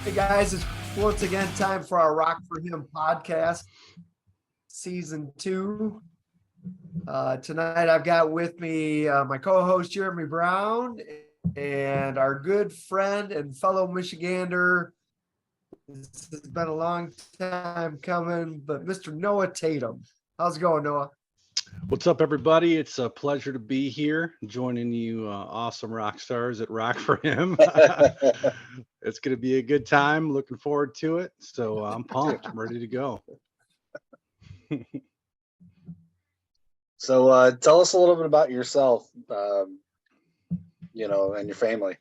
Hey guys, it's once again time for our Rock for Him podcast, season 2. Tonight I've got with me my co-host Jeremy Brown and our good friend and fellow Michigander. This has been a long time coming, but Mr. Noah Tatum. How's it going, Noah? What's up, everybody? It's a pleasure to be here, joining you awesome rock stars at Rock for Him. It's going to be a good time. Looking forward to it. So I'm pumped. I'm ready to go. So tell us a little bit about yourself, and your family.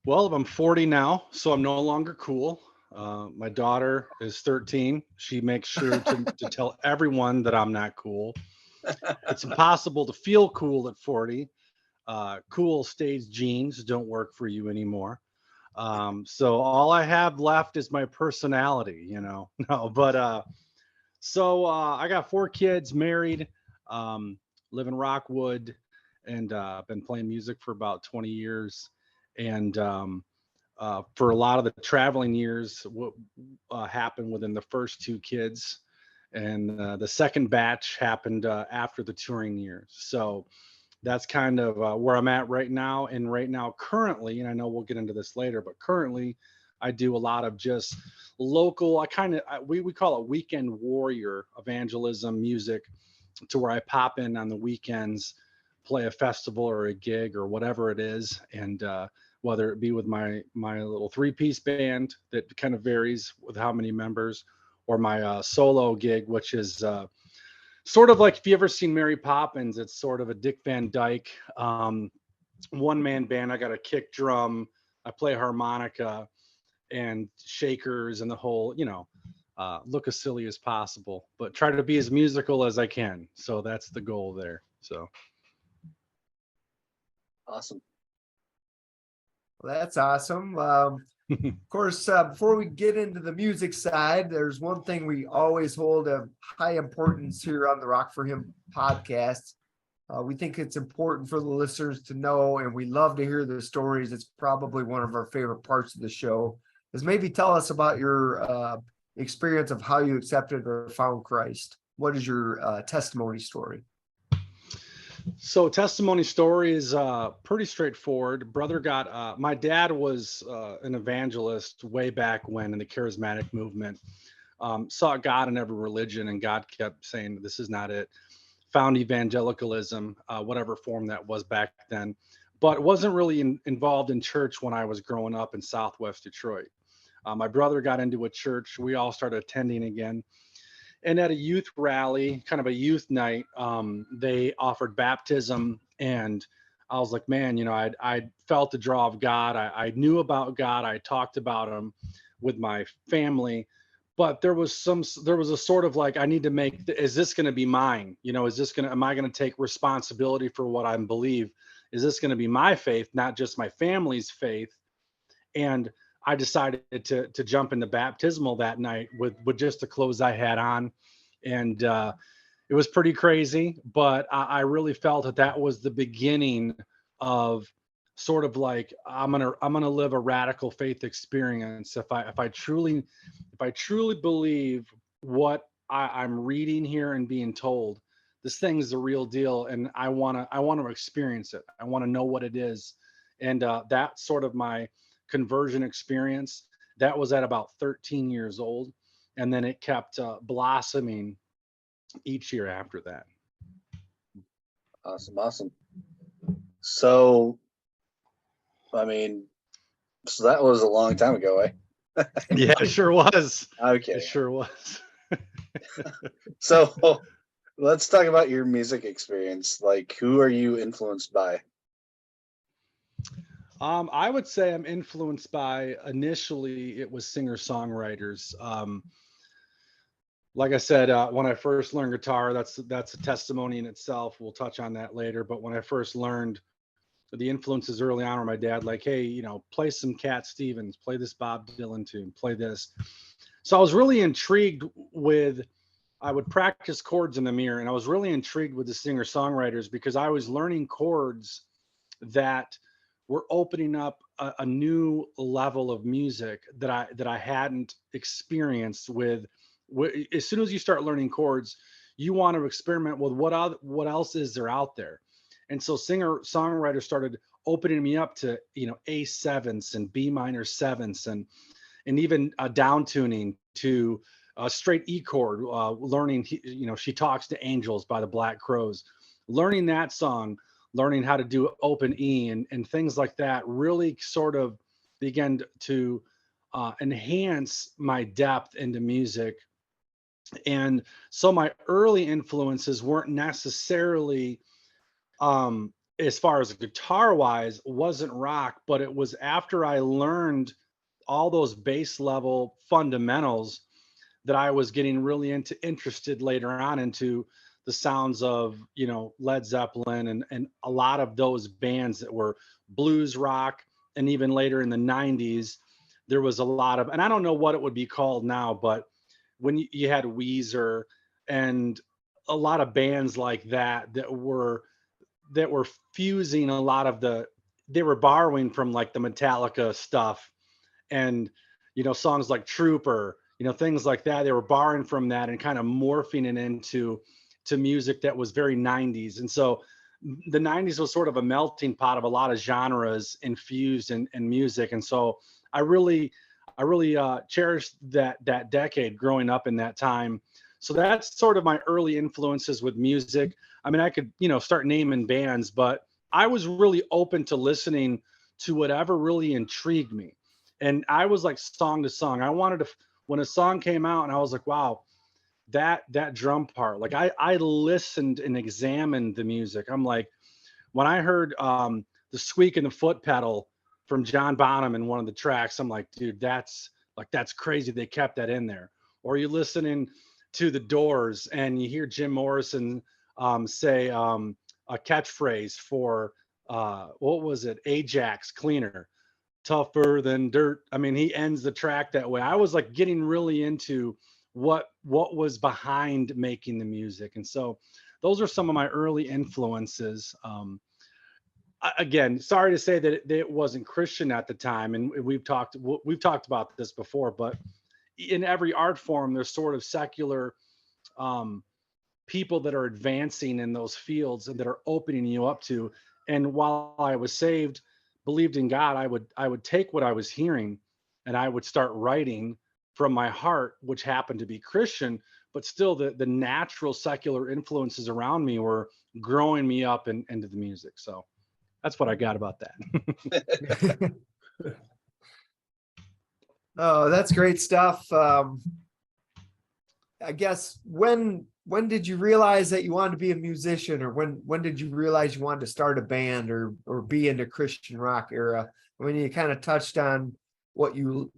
Well, I'm 40 now, so I'm no longer cool. My daughter is 13. She makes sure to tell everyone that I'm not cool. It's impossible to feel cool at 40. Cool stage jeans don't work for you anymore. So all I have left is my personality, No, but I got 4 kids, married, live in Rockwood, and been playing music for about 20 years. And for a lot of the traveling years, what happened within the first 2 kids. And the second batch happened after the touring years. So that's kind of where I'm at right now. And right now, currently, and I know we'll get into this later, but currently I do a lot of just local, we call it weekend warrior evangelism music, to where I pop in on the weekends, play a festival or a gig or whatever it is. And whether it be with my little 3-piece band that kind of varies with how many members, or my solo gig, which is sort of like, if you ever seen Mary Poppins, it's sort of a Dick Van Dyke one-man band. I got a kick drum, I play harmonica and shakers, and the whole, look as silly as possible, but try to be as musical as I can. So that's the goal there. So Awesome. Well, that's awesome. Of course, before we get into the music side, there's one thing we always hold of high importance here on the Rock for Him podcast. We think it's important for the listeners to know, and we love to hear the stories. It's probably one of our favorite parts of the show, is maybe tell us about your experience of how you accepted or found Christ. What is your testimony story? So testimony story is pretty straightforward. My dad was an evangelist way back when in the charismatic movement. Saw God in every religion, and God kept saying, this is not it. Found evangelicalism, whatever form that was back then, but wasn't really involved in church when I was growing up in Southwest Detroit. My brother got into a church. We all started attending again. And at a youth rally, kind of a youth night, they offered baptism. And I was like, man, I felt the draw of God. I knew about God. I talked about him with my family. But there was a sort of like, I need to is this going to be mine? Am I going to take responsibility for what I believe? Is this going to be my faith, not just my family's faith? And I decided to jump into baptismal that night with just the clothes I had on. And it was pretty crazy, but I really felt that was the beginning of sort of like, I'm gonna live a radical faith experience. If I truly believe what I'm reading here and being told, this thing is the real deal, and I want to experience it. I want to know what it is. And that's sort of my conversion experience. That was at about 13 years old, and then it kept blossoming each year after that. Awesome. So that was a long time ago, eh? Yeah, it sure was. Okay. It sure was. So let's talk about your music experience. Like, who are you influenced by? I would say I'm influenced by, initially, it was singer-songwriters. Like I said, when I first learned guitar, that's a testimony in itself. We'll touch on that later. But when I first learned, the influences early on were my dad, like, hey, play some Cat Stevens, play this Bob Dylan tune, play this. So I was really intrigued I would practice chords in the mirror, and I was really intrigued with the singer-songwriters, because I was learning chords that were opening up a new level of music that I hadn't experienced with. As soon as you start learning chords, you want to experiment with what else is there out there. And so singer songwriters started opening me up to, A sevenths and B minor sevenths, and even down tuning to a straight E chord, learning, She Talks to Angels by the Black Crowes, learning that song, learning how to do open E and things like that really sort of began to enhance my depth into music. And so my early influences weren't necessarily, as far as guitar wise, wasn't rock, but it was after I learned all those base level fundamentals that I was getting really interested later on into the sounds of, Led Zeppelin and a lot of those bands that were blues rock. And even later in the 90s, there was a lot of, and I don't know what it would be called now, but when you had Weezer and a lot of bands like that were fusing a lot of they were borrowing from like the Metallica stuff and, songs like Trooper, things like that. They were borrowing from that and kind of morphing it into music that was very 90s. And so the 90s was sort of a melting pot of a lot of genres infused in music. And so I really cherished that decade growing up in that time. So that's sort of my early influences with music. I mean, I could, start naming bands, but I was really open to listening to whatever really intrigued me. And I was like song to song. I wanted to, when a song came out and I was like, wow, that drum part, like I listened and examined the music. I'm like, when I heard the squeak in the foot pedal from John Bonham in one of the tracks, I'm like, dude, that's crazy. They kept that in there. Or you're listening to the Doors and you hear Jim Morrison say a catchphrase for what was it? Ajax Cleaner, tougher than dirt. I mean, he ends the track that way. I was like getting really into what was behind making the music. And so those are some of my early influences. Again, sorry to say that it wasn't Christian at the time. And we've talked about this before, but in every art form, there's sort of secular people that are advancing in those fields and that are opening you up to. And while I was saved, believed in God, I would take what I was hearing and I would start writing from my heart, which happened to be Christian, but still the natural secular influences around me were growing me up into the music. So that's what I got about that. Oh, that's great stuff. I guess when did you realize that you wanted to be a musician, or when did you realize you wanted to start a band or be into Christian rock era? When you kind of touched on what you're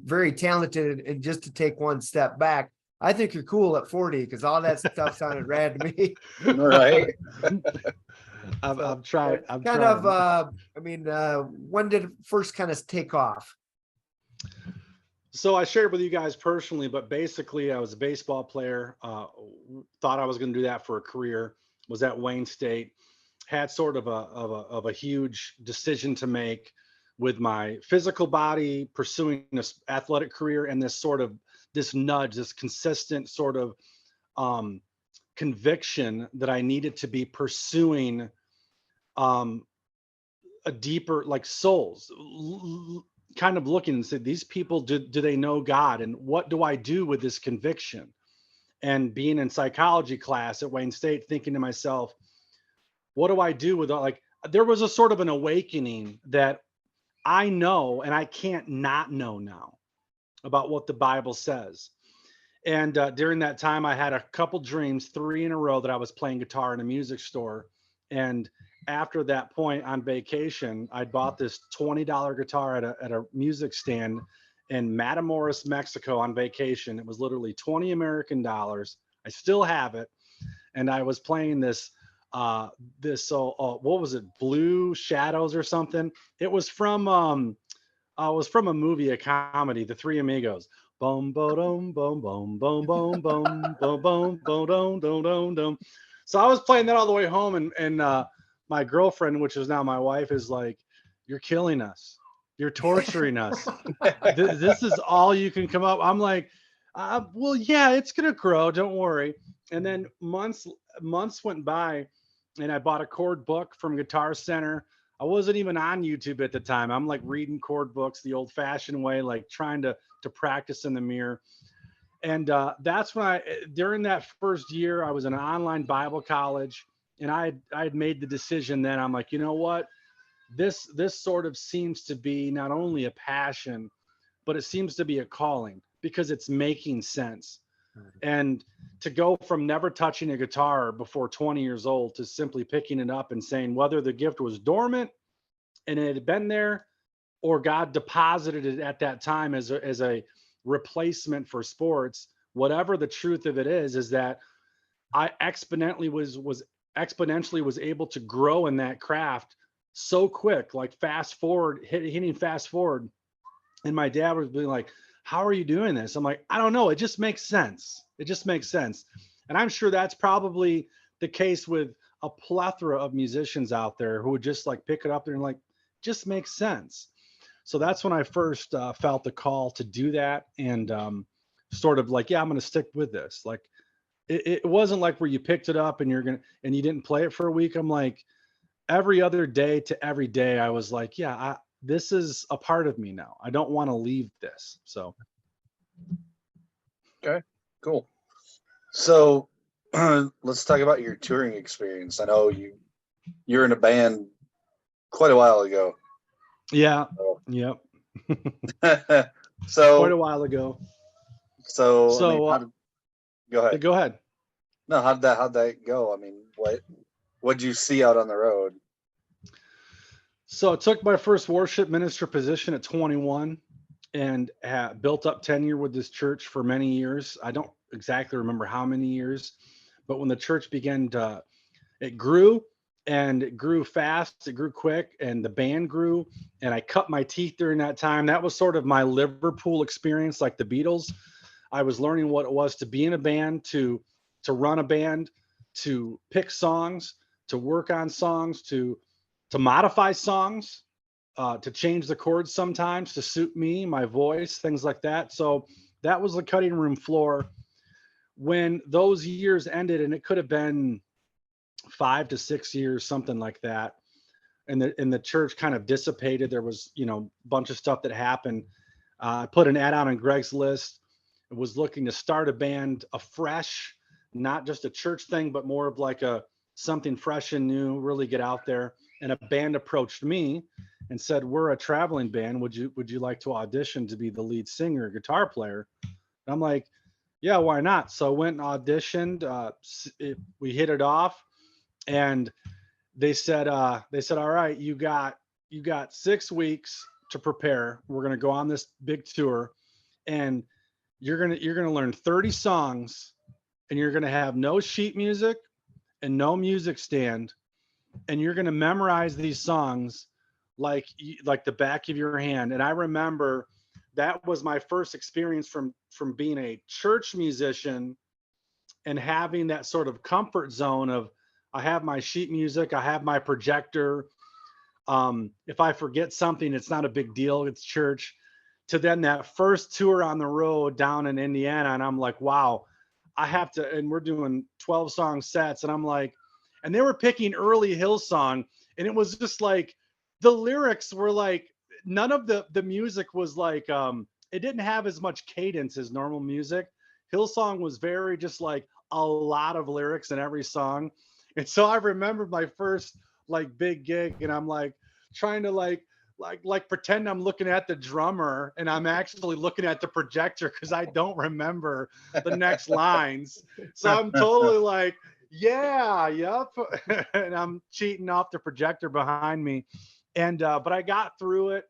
very talented, and just to take one step back, I think you're cool at 40 because all that stuff sounded rad to me. Right. I'm trying. When did it first kind of take off? So I shared with you guys personally, but basically I was a baseball player, thought I was going to do that for a career, was at Wayne State, had sort of a huge decision to make with my physical body, pursuing this athletic career, and this nudge, this consistent sort of conviction that I needed to be pursuing a deeper, like souls, kind of looking and said, these people, do they know God? And what do I do with this conviction? And being in psychology class at Wayne State, thinking to myself, what do I do with all, there was a sort of an awakening that I know, and I can't not know now about what the Bible says. And during that time, I had a couple dreams, 3 in a row, that I was playing guitar in a music store. And after that point on vacation, I bought this $20 guitar at a music stand in Matamoros, Mexico on vacation. It was literally 20 American dollars. I still have it. And I was playing this, what was it? Blue Shadows or something. It was from a movie, a comedy, The Three Amigos. Boom, boom, boom, boom, boom, boom, boom, boom, boom, boom, boom, boom, boom. So I was playing that all the way home, and my girlfriend, which is now my wife, is like, you're killing us. You're torturing us. This is all you can come up. I'm like, well, yeah, it's going to grow. Don't worry. And then months went by, and I bought a chord book from Guitar Center. I wasn't even on YouTube at the time. I'm like reading chord books the old fashioned way, like trying to practice in the mirror. And that's when during that first year, I was in an online Bible college, and I had made the decision then. I'm like, you know what? This sort of seems to be not only a passion, but it seems to be a calling because it's making sense. And to go from never touching a guitar before 20 years old to simply picking it up and saying whether the gift was dormant and it had been there, or God deposited it at that time as a replacement for sports, whatever the truth of it is that I exponentially was able to grow in that craft so quick, like hitting fast forward. And my dad was being like, how are you doing this? I'm like, I don't know. It just makes sense. It just makes sense. And I'm sure that's probably the case with a plethora of musicians out there who would just like pick it up and like, just makes sense. So that's when I first felt the call to do that. And sort of like, yeah, I'm going to stick with this. Like, it wasn't like where you picked it up and you didn't play it for a week. I'm like, every other day to every day, I was like, yeah, this is a part of me now. I don't want to leave this. So. Okay, cool. So let's talk about your touring experience. I know you're in a band quite a while ago. Yeah. Yep. So quite a while ago. So I mean, go ahead. Go ahead. No, how'd that go? I mean, what'd you see out on the road? So I took my first worship minister position at 21 and built up tenure with this church for many years. I don't exactly remember how many years, but when the church it grew, and it grew fast, it grew quick, and the band grew, and I cut my teeth during that time. That was sort of my Liverpool experience, like the Beatles. I was learning what it was to be in a band, to run a band, to pick songs, to work on songs, to modify songs, to change the chords sometimes to suit me, my voice, things like that. So that was the cutting room floor. When those years ended, and it could have been 5 to 6 years, something like that, and the church kind of dissipated. There was, a bunch of stuff that happened. I put an ad on Greg's List. I was looking to start a band afresh, not just a church thing, but more of like something fresh and new, really get out there. And a band approached me and said, we're a traveling band. Would you like to audition to be the lead singer or guitar player? And I'm like, yeah, why not? So I went and auditioned. We hit it off, and they said, all right, you got 6 weeks to prepare. We're going to go on this big tour, and you're going to learn 30 songs, and you're going to have no sheet music and no music stand. And you're going to memorize these songs like the back of your hand. And I remember that was my first experience from being a church musician and having that sort of comfort zone of, I have my sheet music, I have my projector. If I forget something, it's not a big deal. It's church. To then that first tour on the road down in Indiana. And I'm like, wow, I have to, and we're doing 12 song sets. And I'm like, and they were picking early Hillsong, and it was just like, the lyrics were like, none of the music was like, it didn't have as much cadence as normal music. Hillsong was very just like a lot of lyrics in every song. And so I remember my first like big gig, and I'm like trying to like pretend I'm looking at the drummer, and I'm actually looking at the projector because I don't remember the next lines. So I'm totally like, yeah, yep. And I'm cheating off the projector behind me. And, but I got through it.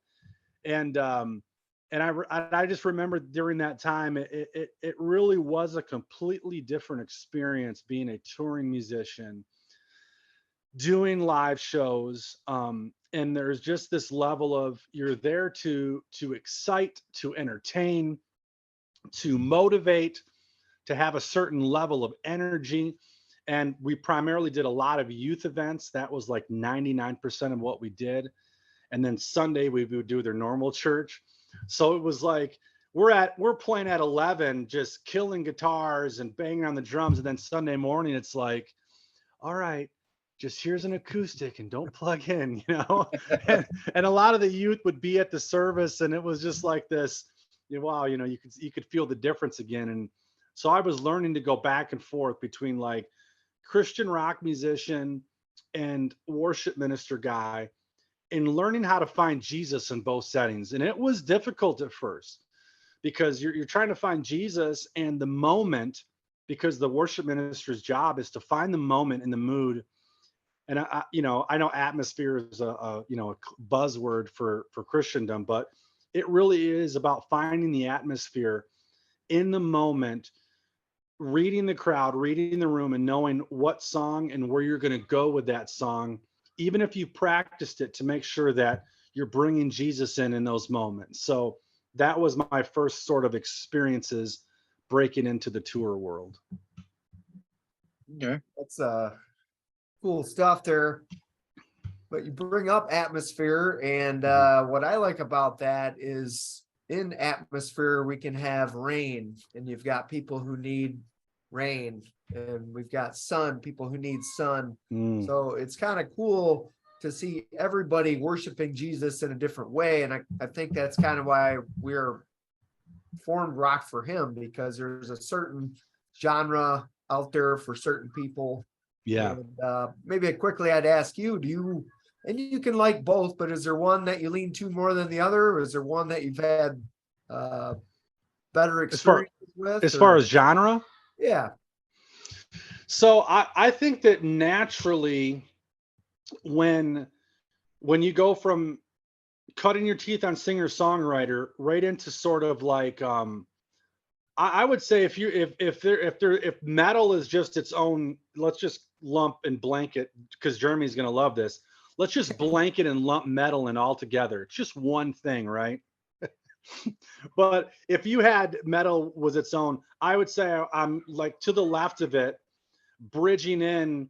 And I just remember during that time, it really was a completely different experience being a touring musician, doing live shows. And there's just this level of, you're there to excite, to entertain, to motivate, to have a certain level of energy. And we primarily did a lot of youth events. That was like 99% of what we did. and then Sunday we would do their normal church. So it was like we're playing at 11, just killing guitars and banging on the drums, and then Sunday morning it's like, all right, just here's an acoustic and don't plug in, you know. And a lot of the youth would be at the service, and it was just like this, wow, you know, you could feel the difference again. And so I was learning to go back and forth between like Christian rock musician and worship minister guy, and learning how to find Jesus in both settings. And it was difficult at first because you're trying to find Jesus and the moment, because the worship minister's job is to find the moment in the mood. And you know, I know atmosphere is a you know, a buzzword for Christendom, but it really is about finding the atmosphere in the moment, reading the crowd, reading the room, and knowing what song and where you're going to go with that song, even if you practiced it, to make sure that you're bringing Jesus in those moments. So that was my first sort of experiences breaking into the tour world. Okay. That's cool stuff there. But you bring up atmosphere, and what I like about that is in atmosphere we can have rain, and you've got people who need rain, and we've got sun, people who need sun. So it's kind of cool to see everybody worshiping Jesus in a different way. And I think that's kind of why we're formed Rock for Him, because there's a certain genre out there for certain people. Yeah. And maybe quickly I'd ask you, and you can like both, but is there one that you lean to more than the other? Or is there one that you've had better experience with? As far as genre? Yeah. So I think that naturally, when you go from cutting your teeth on singer-songwriter right into sort of like I would say if metal is just its own, let's just lump and blanket, because Jeremy's going to love this. Let's just blanket and lump metal in all together. It's just one thing, right? But if you had metal was its own, I would say I'm like to the left of it, bridging in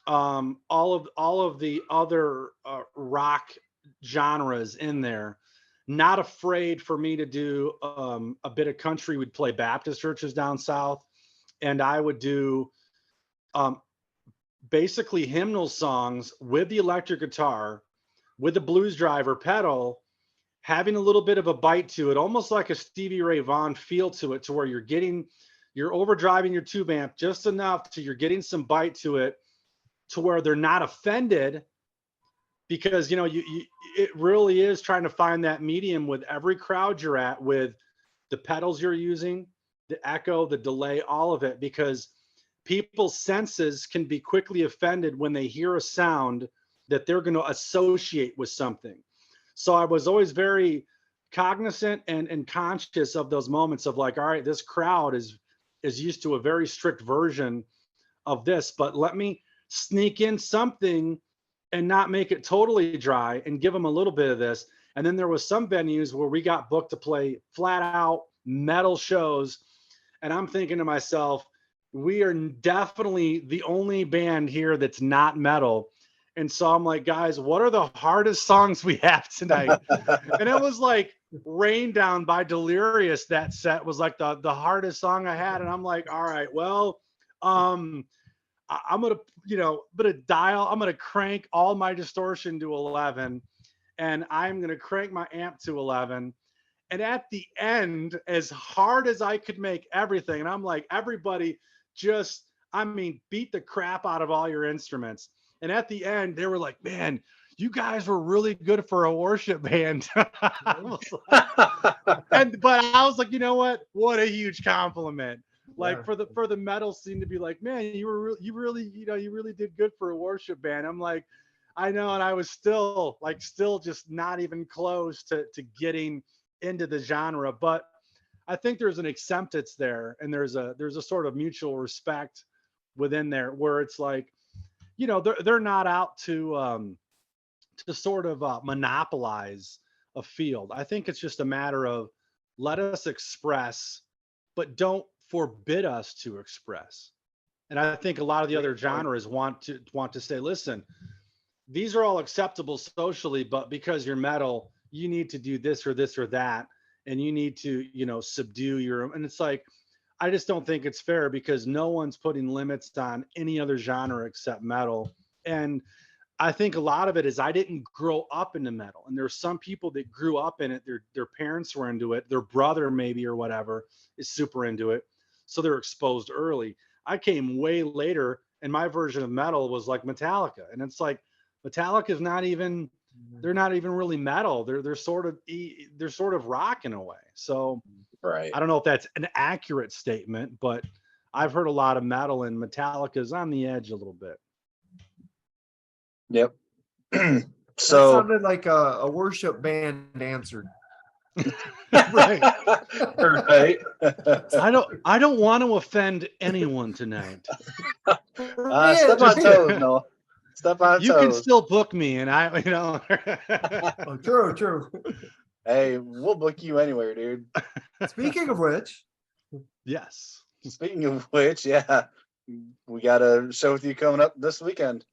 all of the other rock genres in there. Not afraid for me to do a bit of country. We'd play Baptist churches down south, and I would do basically hymnal songs with the electric guitar, with the blues driver pedal, having a little bit of a bite to it, almost like a Stevie Ray Vaughan feel to it, to where you're overdriving your tube amp just enough to you're getting some bite to it, to where they're not offended, because you know it really is trying to find that medium with every crowd you're at, with the pedals you're using, the echo, the delay, all of it, because people's senses can be quickly offended when they hear a sound that they're going to associate with something. So I was always very cognizant and conscious of those moments of like, all right, this crowd is used to a very strict version of this, but let me sneak in something and not make it totally dry and give them a little bit of this. And then there was some venues where we got booked to play flat out metal shows. And I'm thinking to myself, we are definitely the only band here that's not metal. And so I'm like, guys, what are the hardest songs we have tonight? And it was like Rain Down by Delirious. That set was like the hardest song I had. And I'm like, all right, well, I'm going to crank all my distortion to 11, and I'm going to crank my amp to 11. And at the end, as hard as I could make everything, and I'm like, everybody just, beat the crap out of all your instruments. And at the end, they were like, man, you guys were really good for a worship band. But I was like, you know what? What a huge compliment. Like for the metal scene to be like, man, you really did good for a worship band. I'm like, I know. And I was still just not even close to getting into the genre. But I think there's an acceptance there, and there's a sort of mutual respect within there, where it's like, you know, they're not out to sort of monopolize a field. I think it's just a matter of let us express, but don't forbid us to express. And I think a lot of the other genres want to say, listen, these are all acceptable socially, but because you're metal, you need to do this or this or that, and you need to, subdue your. And it's like, I just don't think it's fair because no one's putting limits on any other genre except metal. And I think a lot of it is I didn't grow up into metal, and there's some people that grew up in it. Their parents were into it. Their brother maybe or whatever is super into it, so they're exposed early. I came way later, and my version of metal was like Metallica, and it's like Metallica is not even. They're not even really metal. They're sort of rock in a way. So Right. I don't know if that's an accurate statement, but I've heard a lot of metal, and Metallica's on the edge a little bit. Yep. That So sounded like a worship band answered. Right. right. I don't want to offend anyone tonight. Step on toes, Noah. Step on You toes. can still book me, and I. Oh, true. Hey, we'll book you anywhere, dude. Speaking of which, Yes. Speaking of which, yeah, we got a show with you coming up this weekend.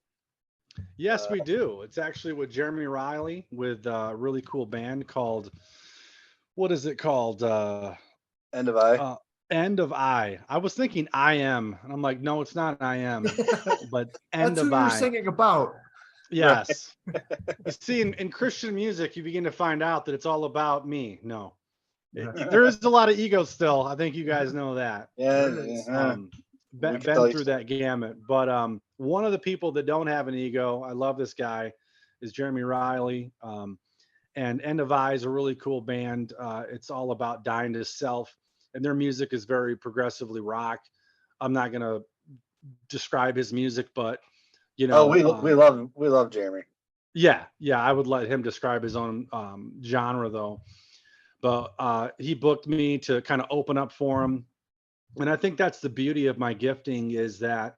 Yes, we do. It's actually with Jeremy Riley with a really cool band called, what is it called? End of I. End of I. I was thinking I am, and I'm like, no, it's not I am, but End that's who of you're I. singing about. Yes. You see, in Christian music, you begin to find out that it's all about me. No, there is a lot of ego still. I think you guys know that. Yeah. Been through that gamut. But one of the people that don't have an ego, I love this guy, is Jeremy Riley. And End of I is a really cool band. It's all about dying to self, and their music is very progressively rock. I'm not gonna describe his music, but we love Jeremy. Yeah, I would let him describe his own genre though. But he booked me to kind of open up for him, and I think that's the beauty of my gifting is that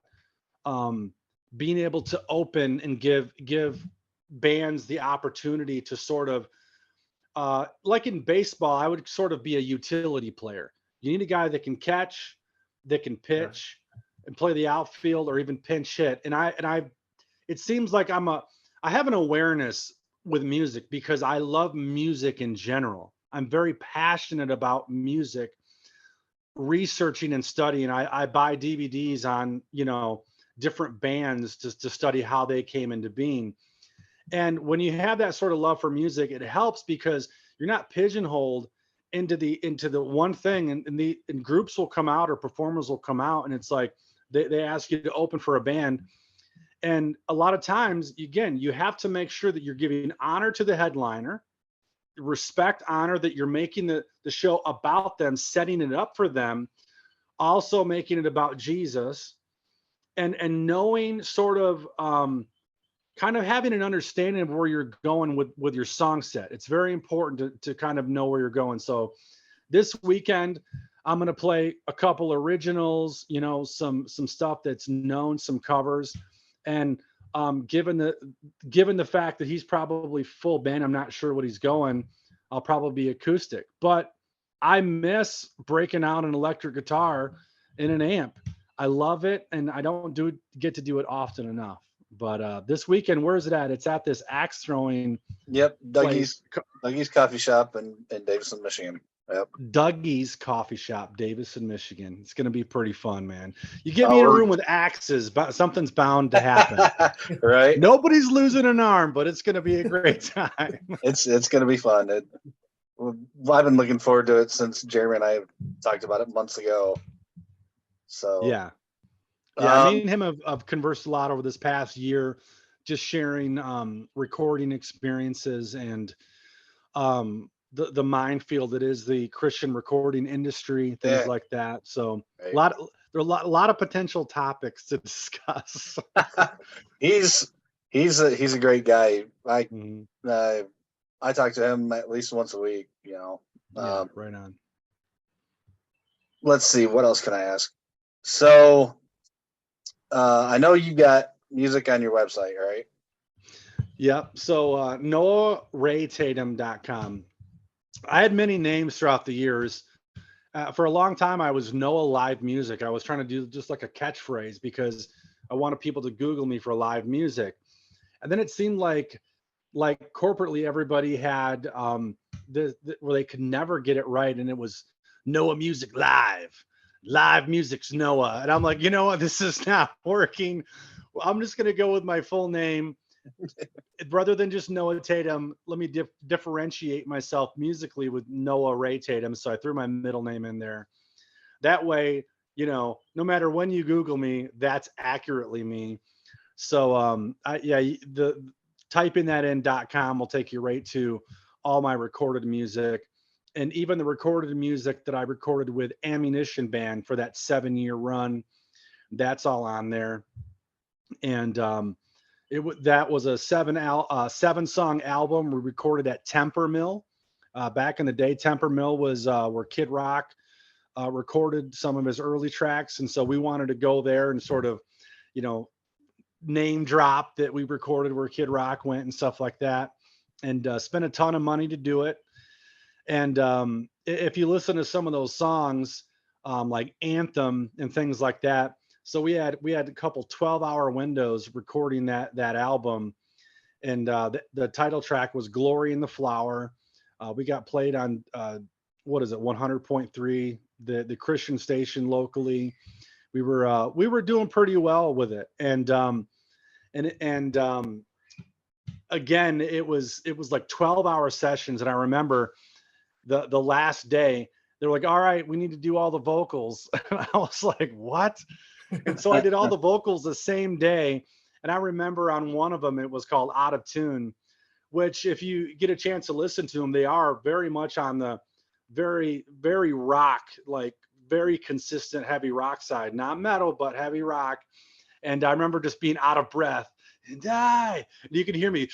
being able to open and give bands the opportunity to sort of like in baseball, I would sort of be a utility player. You need a guy that can catch, that can pitch, and play the outfield or even pinch hit. And I it seems like I have an awareness with music because I love music in general. I'm very passionate about music, researching and studying. I buy DVDs on, different bands to study how they came into being. And when you have that sort of love for music, it helps because you're not pigeonholed into the one thing, and groups will come out or performers will come out, and it's like they ask you to open for a band. And a lot of times, again, you have to make sure that you're giving honor to the headliner, respect, honor that you're making the show about them, setting it up for them, also making it about Jesus, and knowing sort of kind of having an understanding of where you're going with your song set. It's very important to kind of know where you're going. So this weekend, I'm going to play a couple originals, some stuff that's known, some covers. And given the fact that he's probably full band, I'm not sure what he's going, I'll probably be acoustic. But I miss breaking out an electric guitar in an amp. I love it, and I don't get to do it often enough. But this weekend, where is it at? It's at this axe throwing. Yep, Dougie's Coffee Shop in Davison, Michigan. Yep. Dougie's Coffee Shop, Davison, Michigan. It's going to be pretty fun, man. You get me in a room with axes, but something's bound to happen. Right? Nobody's losing an arm, but it's going to be a great time. It's going to be fun. I've been looking forward to it since Jeremy and I have talked about it months ago. So yeah, me and him have conversed a lot over this past year, just sharing recording experiences and the minefield that is the Christian recording industry, things like that. So there are a lot of potential topics to discuss. He's a great guy. I talk to him at least once a week. Right on. Let's see, what else can I ask? So I know you got music on your website, right? Yep. So NoahRayTatum.com. I had many names throughout the years. For a long time, I was Noah Live Music. I was trying to do just like a catchphrase because I wanted people to Google me for live music. And then it seemed like corporately everybody had where they could never get it right, and it was Noah Music live music's Noah, and I'm like, you know what, this is not working. I'm just gonna go with my full name rather than just Noah Tatum. Let me differentiate myself musically with Noah Ray Tatum. So I threw my middle name in there. That way, no matter when you Google me, that's accurately me. So the typing that in .com will take you right to all my recorded music, and even the recorded music that I recorded with Ammunition Band for that 7-year run. That's all on there. And that was a 7-song album we recorded at Temper Mill. Back in the day, Temper Mill was where Kid Rock recorded some of his early tracks. And so we wanted to go there and sort of, name drop that we recorded where Kid Rock went and stuff like that, and spent a ton of money to do it. And if you listen to some of those songs, like Anthem and things like that, so we had a couple 12-hour windows recording that album, and the title track was Glory in the Flower. We got played on 100.3, the Christian station locally. We were doing pretty well with it, and again, it was like 12-hour sessions. And I remember the last day, they're like, all right, we need to do all the vocals. And I was like, what? And so I did all the vocals the same day. And I remember on one of them, it was called Out of Tune, which if you get a chance to listen to them, they are very much on the very, very rock, like very consistent heavy rock side, not metal, but heavy rock. And I remember just being out of breath and you can hear me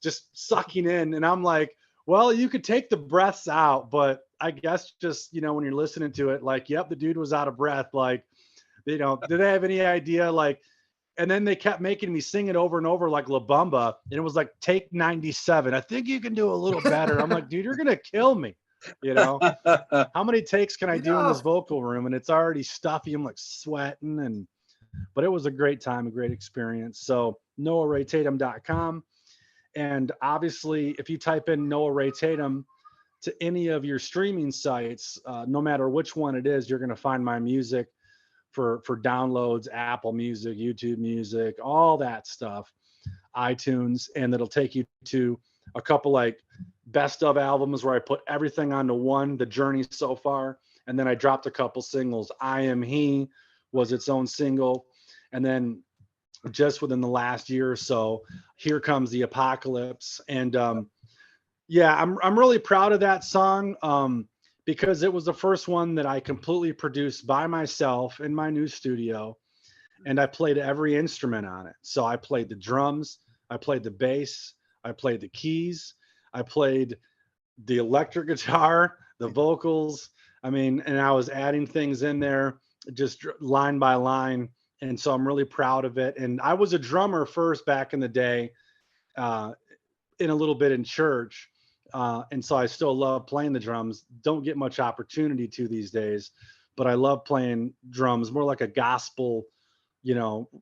just sucking in. And I'm like, well, you could take the breaths out, but I guess just, when you're listening to it, like, yep, the dude was out of breath. Like, did they have any idea? Like, and then they kept making me sing it over and over like La Bamba. And it was like, take 97. I think you can do a little better. I'm like, dude, you're going to kill me. How many takes can I do in this vocal room? And it's already stuffy. I'm like sweating, but it was a great time, a great experience. So NoahRayTatum.com. And obviously, if you type in Noah Ray Tatum to any of your streaming sites, no matter which one it is, you're going to find my music for downloads, Apple Music, YouTube Music, all that stuff, iTunes, and it'll take you to a couple like best of albums where I put everything onto one, the journey so far. And then I dropped a couple singles. I Am He was its own single. And then just within the last year or so, Here Comes the Apocalypse. And I'm really proud of that song because it was the first one that I completely produced by myself in my new studio. And I played every instrument on it. So I played the drums, I played the bass, I played the keys, I played the electric guitar, the vocals. And I was adding things in there just line by line. And so I'm really proud of it. And I was a drummer first back in the day, in a little bit in church. And so I still love playing the drums. Don't get much opportunity to these days, but I love playing drums, more like a gospel.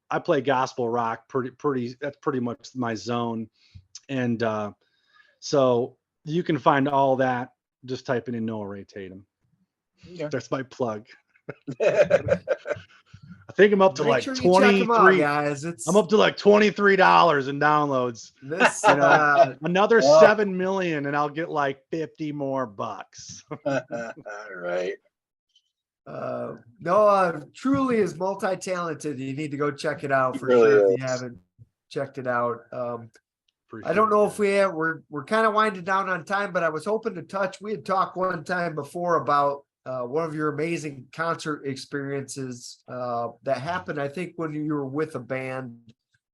I play gospel rock pretty, that's pretty much my zone. And so you can find all that just typing in Noah Ray Tatum. Yeah. That's my plug. I think I'm up to like 23 guys. I'm up to like $23 in downloads. This another 7 million and I'll get like 50 more bucks. Right. Noah truly is multi-talented. You need to go check it out for sure if you haven't checked it out. I don't know if we're kind of winding down on time, but I was hoping to touch. We had talked one time before about one of your amazing concert experiences that happened, I think, when you were with a band,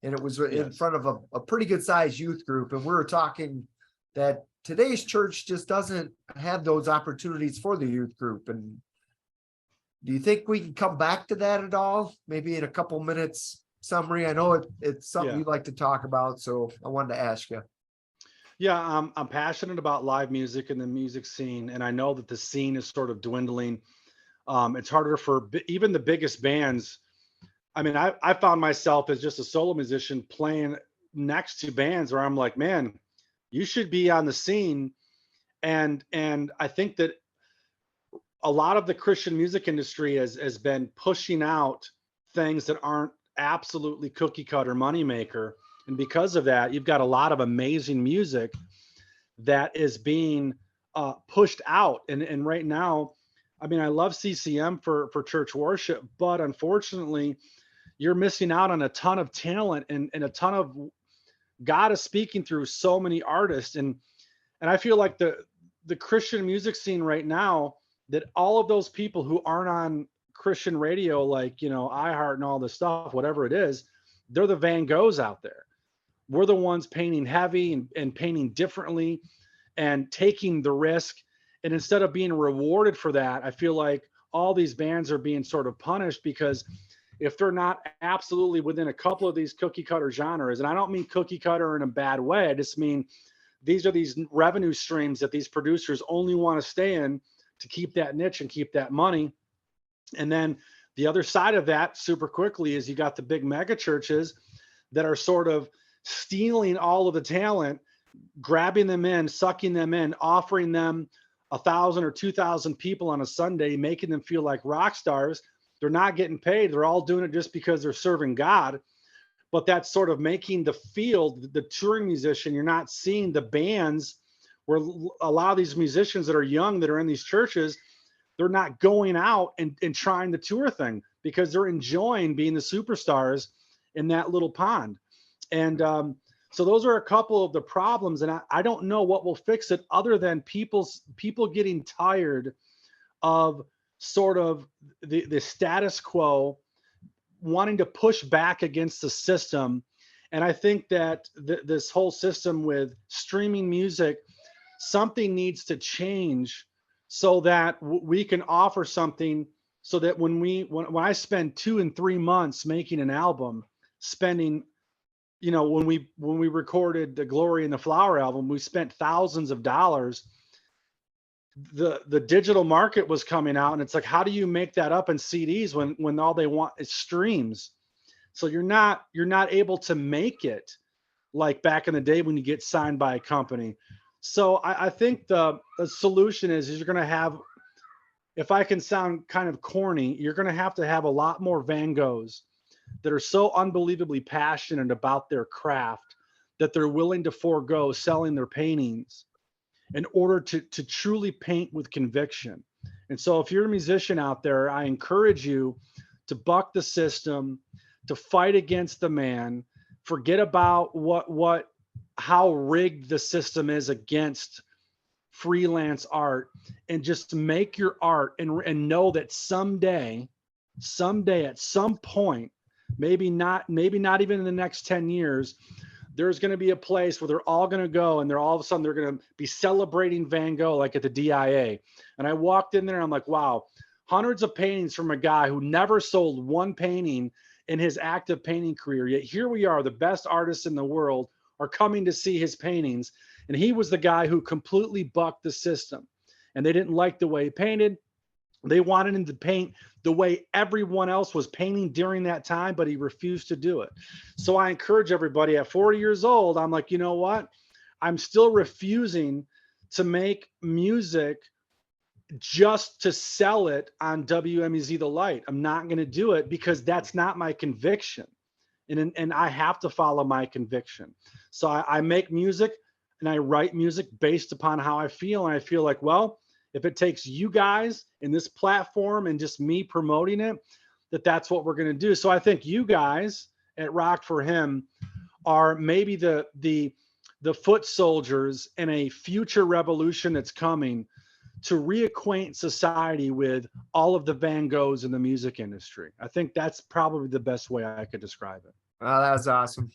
and it was in front of a pretty good sized youth group. And we were talking that today's church just doesn't have those opportunities for the youth group. And do you think we can come back to that at all? Maybe in a couple minutes summary. I know it's something you'd like to talk about, so I wanted to ask you. Yeah, I'm passionate about live music and the music scene, and I know that the scene is sort of dwindling. It's harder for even the biggest bands. I found myself as just a solo musician playing next to bands where I'm like, man, you should be on the scene. And I think that a lot of the Christian music industry has been pushing out things that aren't absolutely cookie cutter moneymaker. And because of that, you've got a lot of amazing music that is being pushed out. And right now, I mean, I love CCM for church worship, but unfortunately, you're missing out on a ton of talent and a ton of God is speaking through so many artists. And I feel like the Christian music scene right now, that all of those people who aren't on Christian radio, like, you know, iHeart and all this stuff, whatever it is, they're the Van Goghs out there. We're the ones painting heavy and painting differently and taking the risk. And instead of being rewarded for that, I feel like all these bands are being sort of punished, because if they're not absolutely within a couple of these cookie cutter genres, and I don't mean cookie cutter in a bad way, I just mean these are these revenue streams that these producers only want to stay in to keep that niche and keep that money. And then the other side of that, super quickly, is you got the big mega churches that are sort of stealing all of the talent, grabbing them in, sucking them in, offering them 1,000 or 2,000 people on a Sunday, making them feel like rock stars. They're not getting paid. They're all doing it just because they're serving God. But that's sort of making the field, the touring musician. You're not seeing the bands where a lot of these musicians that are young, that are in these churches, they're not going out and trying the tour thing, because they're enjoying being the superstars in that little pond. And so those are a couple of the problems. And I don't know what will fix it, other than people getting tired of sort of the status quo, wanting to push back against the system. And I think that this whole system with streaming music, something needs to change so that we can offer something, so that when I spend 2 and 3 months making an album, spending, you know, when we recorded the Glory and the Flower album, we spent thousands of dollars. The digital market was coming out, and it's like, how do you make that up in CDs when all they want is streams? So you're not able to make it like back in the day when you get signed by a company. So I think the solution is you're going to have, if I can sound kind of corny, you're going to have a lot more Van Goghs that are so unbelievably passionate about their craft that they're willing to forego selling their paintings in order to truly paint with conviction. And so if you're a musician out there, I encourage you to buck the system, to fight against the man, forget about how rigged the system is against freelance art, and just make your art and know that someday at some point, maybe not even in the next 10 years, there's going to be a place where they're all going to go, and all of a sudden they're going to be celebrating Van Gogh, like at the DIA. And I walked in there and I'm like, wow, hundreds of paintings from a guy who never sold one painting in his active painting career. Yet here we are, the best artists in the world are coming to see his paintings. And he was the guy who completely bucked the system, and they didn't like the way he painted. They wanted him to paint the way everyone else was painting during that time, but he refused to do it. So I encourage everybody, at 40 years old, I'm like, you know what? I'm still refusing to make music just to sell it on WMEZ The Light. I'm not going to do it, because that's not my conviction. And I have to follow my conviction. So I make music and I write music based upon how I feel. And I feel like, well, if it takes you guys in this platform and just me promoting it, that's what we're going to do. So I think you guys at Rock for Him are maybe the foot soldiers in a future revolution that's coming to reacquaint society with all of the Van Goghs in the music industry. I think that's probably the best way I could describe it. Wow, that was awesome.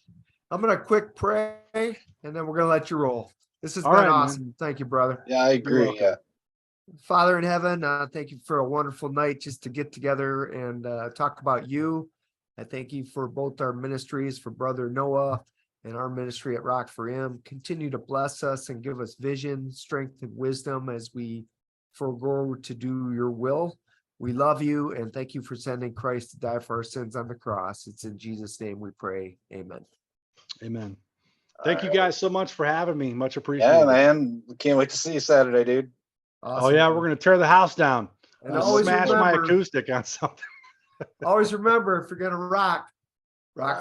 I'm going to quick pray, and then we're going to let you roll. This has All been right, awesome. man. Thank you, brother. Yeah, I agree. welcome. Yeah. Father in heaven, thank you for a wonderful night just to get together and talk about you. I thank you for both our ministries, for Brother Noah and our ministry at Rock for Him. Continue to bless us and give us vision, strength, and wisdom as we forego to do your will. We love you, and thank you for sending Christ to die for our sins on the cross. It's in Jesus' name we pray. Amen. Amen. Thank you guys so much for having me. Much Yeah, appreciated. man. Can't wait to see you Saturday, dude. Oh yeah, we're gonna tear the house down. And I'll always smash my remember, acoustic on something. always remember, if you're gonna rock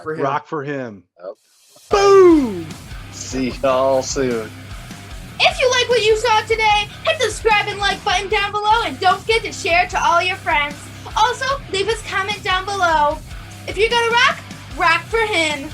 for him. Rock for him. Boom! See y'all soon. If you like what you saw today, hit the subscribe and like button down below, and don't forget to share to all your friends. Also, leave us a comment down below. If you're gonna rock, rock for him.